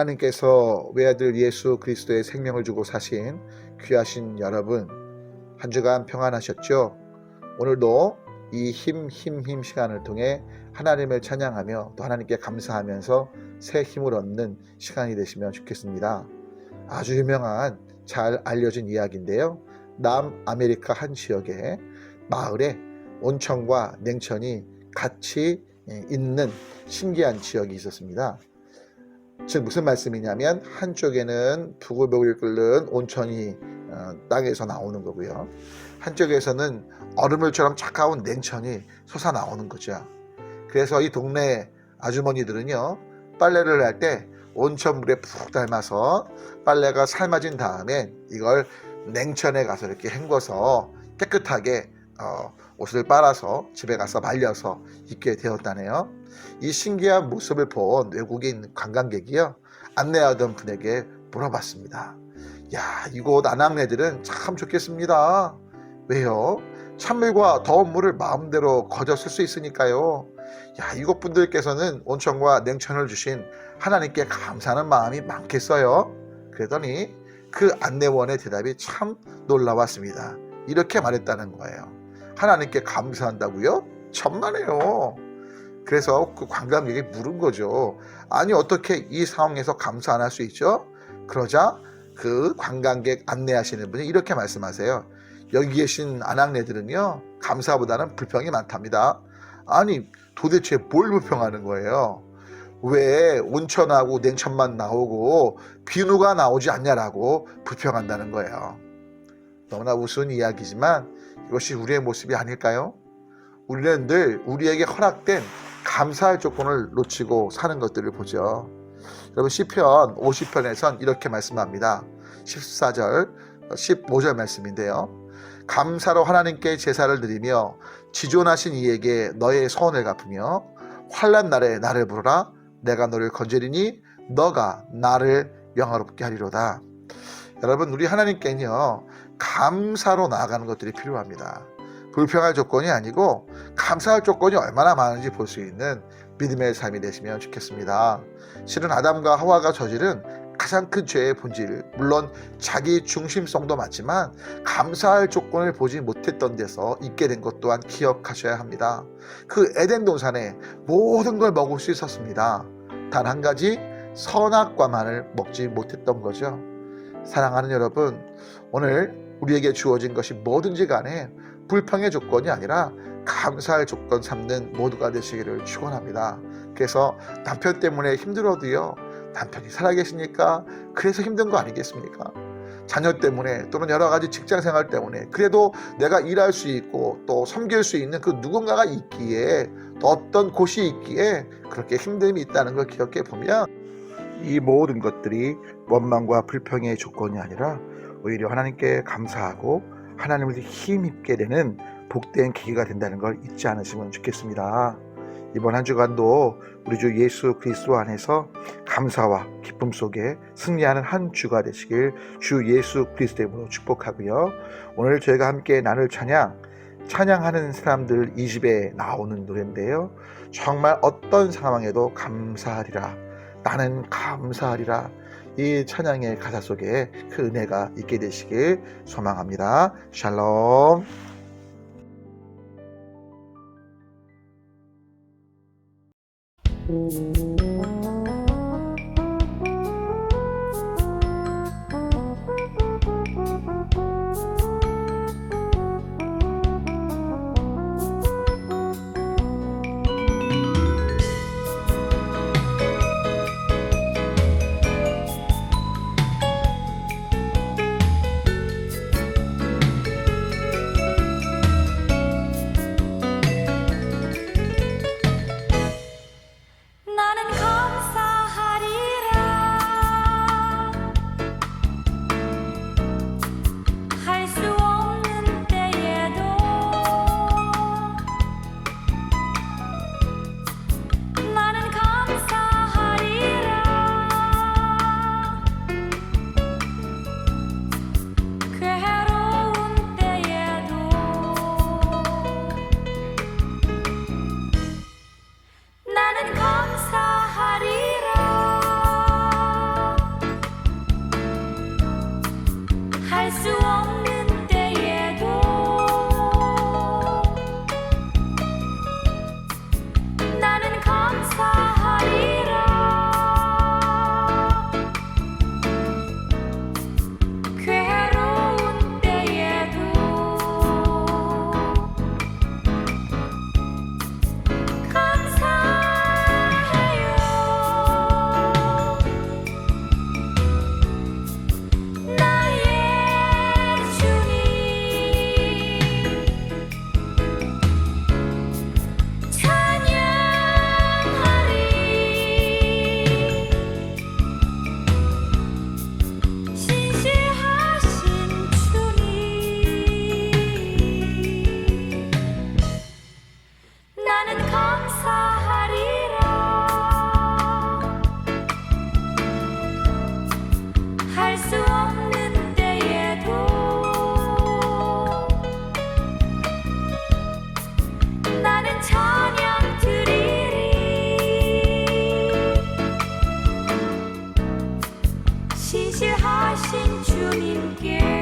하나님께서 외아들 예수 그리스도의 생명을 주고 사신 귀하신 여러분, 한 주간 평안하셨죠? 오늘도 이 힘 시간을 통해 하나님을 찬양하며 또 하나님께 감사하면서 새 힘을 얻는 시간이 되시면 좋겠습니다. 아주 유명한 잘 알려진 이야기인데요. 남아메리카 한 지역에 마을에 온천과 냉천이 같이 있는 신기한 지역이 있었습니다. 즉 무슨 말씀이냐면 한쪽에는 부글부글 끓는 온천이 땅에서 나오는 거고요. 한쪽에서는 얼음물처럼 차가운 냉천이 솟아나오는 거죠. 그래서 이 동네 아주머니들은요, 빨래를 할 때 온천물에 푹 닮아서 빨래가 삶아진 다음에 이걸 냉천에 가서 이렇게 헹궈서 깨끗하게 옷을 빨아서 집에 가서 말려서 입게 되었다네요. 이 신기한 모습을 본 외국인 관광객이요, 안내하던 분에게 물어봤습니다. 야, 이곳 안악내들은 참 좋겠습니다. 왜요? 찬물과 더운 물을 마음대로 거저 쓸 수 있으니까요. 야, 이곳 분들께서는 온천과 냉천을 주신 하나님께 감사하는 마음이 많겠어요. 그러더니 그 안내원의 대답이 참 놀라웠습니다. 이렇게 말했다는 거예요. 하나님께 감사한다고요? 천만에요. 그래서 그 관광객이 물은 거죠. 아니, 어떻게 이 상황에서 감사 안 할 수 있죠? 그러자 그 관광객 안내하시는 분이 이렇게 말씀하세요. 여기 계신 안악내들은요, 감사보다는 불평이 많답니다. 아니, 도대체 뭘 불평하는 거예요? 왜 온천하고 냉천만 나오고 비누가 나오지 않냐라고 불평한다는 거예요. 너무나 우스운 이야기지만 이것이 우리의 모습이 아닐까요? 우리는 늘 우리에게 허락된 감사할 조건을 놓치고 사는 것들을 보죠. 여러분, 시편 50편에선 이렇게 말씀합니다. 14절, 15절 말씀인데요. 감사로 하나님께 제사를 드리며 지존하신 이에게 너의 소원을 갚으며 환난 날에 나를 부르라. 내가 너를 건지리니 너가 나를 영화롭게 하리로다. 여러분, 우리 하나님께는요, 감사로 나아가는 것들이 필요합니다. 불평할 조건이 아니고 감사할 조건이 얼마나 많은지 볼 수 있는 믿음의 삶이 되시면 좋겠습니다. 실은 아담과 하와가 저지른 가장 큰 죄의 본질, 물론 자기 중심성도 맞지만 감사할 조건을 보지 못했던 데서 있게 된 것 또한 기억하셔야 합니다. 그 에덴 동산에 모든 걸 먹을 수 있었습니다. 단 한 가지 선악과만을 먹지 못했던 거죠. 사랑하는 여러분, 오늘 우리에게 주어진 것이 뭐든지 간에 불평의 조건이 아니라 감사할 조건 삼는 모두가 되시기를 축원합니다. 그래서 남편 때문에 힘들어도요, 남편이 살아계시니까 그래서 힘든 거 아니겠습니까? 자녀 때문에 또는 여러 가지 직장생활 때문에 그래도 내가 일할 수 있고 또 섬길 수 있는 그 누군가가 있기에, 또 어떤 곳이 있기에 그렇게 힘듦이 있다는 걸 기억해 보면 이 모든 것들이 원망과 불평의 조건이 아니라 오히려 하나님께 감사하고 하나님을 힘입게 되는 복된 계기가 된다는 걸 잊지 않으시면 좋겠습니다. 이번 한 주간도 우리 주 예수 그리스도 안에서 감사와 기쁨 속에 승리하는 한 주가 되시길 주 예수 그리스도의 이름으로 축복하고요. 오늘 저희가 함께 나눌 찬양하는 사람들 2집에 나오는 노래인데요. 정말 어떤 상황에도 감사하리라, 나는 감사하리라, 이 찬양의 가사 속에 그 은혜가 있게 되시길 소망합니다. 샬롬. 나는 신실하신 주님께